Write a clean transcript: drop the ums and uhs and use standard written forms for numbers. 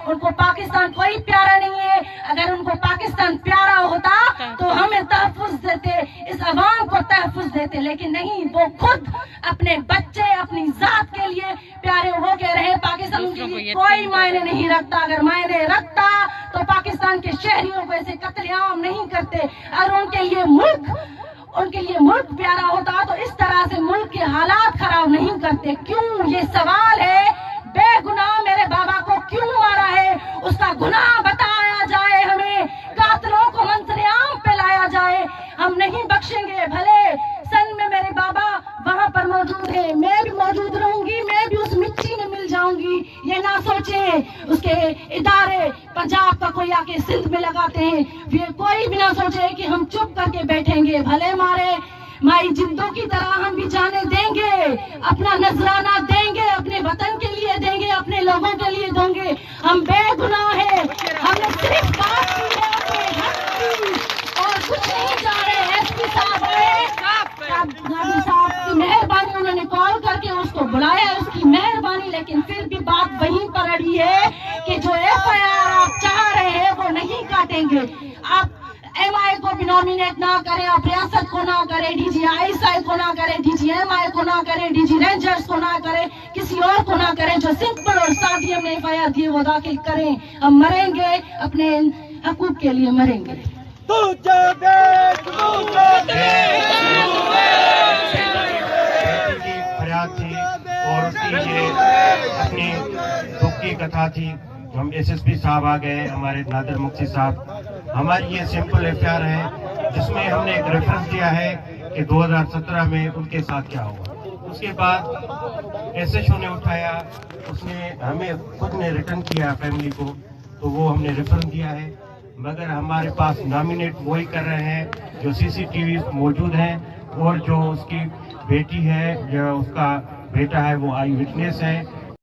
उनको पाकिस्तान कोई प्यारा नहीं है। अगर उनको पाकिस्तान प्यारा होता तो हमें तहफ़्फ़ुज़ देते, इस अवाम को तहफ़्फ़ुज़ देते, लेकिन नहीं, वो खुद अपने बच्चे अपनी जात के लिए प्यारे हो के रहे। पाकिस्तान उनके लिए कोई मायने नहीं रखता। अगर मायने रखता तो पाकिस्तान के शहरियों को ऐसे कत्लेआम नहीं करते। और उनके लिए मुल्क प्यारा होता तो इस तरह से मुल्क के हालात खराब नहीं करते। क्यों, ये सवाल है, बेगुनाह मेरे बाबा को क्यों मारा है, उसका गुनाह बताया जाए, हमें कातिलों को मंजर-ए-आम पे लाया जाए। हम नहीं बख्शेंगे। भले सन में मेरे बाबा वहां पर मौजूद है, मैं भी मौजूद रहूंगी, मैं भी उस मिट्टी में मिल जाऊंगी। ये ना सोचे उसके इदारे पंजाब का कोई आके सिंध में लगाते हैं, फिर कोई भी ना सोचे कि हम चुप करके बैठेंगे। भले माई जिंदों की तरह हम भी जाने देंगे, अपना नजराना देंगे, अपने वतन के लिए देंगे, अपने लोगों के लिए देंगे। हम बेगुनाह है, हमने सिर्फ बात की है अपने हक की और कुछ नहीं जा रहे। एसपी साहब आए, गांधी साहब की मेहरबानी, उन्होंने कॉल करके उसको बुलाया, उसकी मेहरबानी, लेकिन फिर भी बात वहीं पर अड़ी है कि जो FIR आप चाह रहे हैं वो नहीं काटेंगे। आप MI को भी नॉमिनेट ना करें, आप रियासत को ना करें, DG ISI को ना करें, DG MI को ना करें, DG रेंजर्स को ना करें, किसी और को ना करें। जो सिंपल और सादी हमने FIR दी वो दाखिल करें। हम मरेंगे, अपने हकूक के लिए मरेंगे। फरियाद थी और उसकी ये अपनी दुख की कथा थी। हम SSP साहब आ गए, हमारे नादिर मुक्ति साहब। हमारी ये सिंपल FIR है जिसमें हमने एक रेफरेंस दिया है कि 2017 में उनके साथ क्या हुआ। उसके बाद SHO ने उठाया, उसने हमें खुद ने रिटर्न किया फैमिली को, तो वो हमने रेफरेंस दिया है। मगर हमारे पास नॉमिनेट वही कर रहे हैं जो CCTV मौजूद हैं और जो उसकी बेटी है, जो उसका बेटा है, वो आई विटनेस है।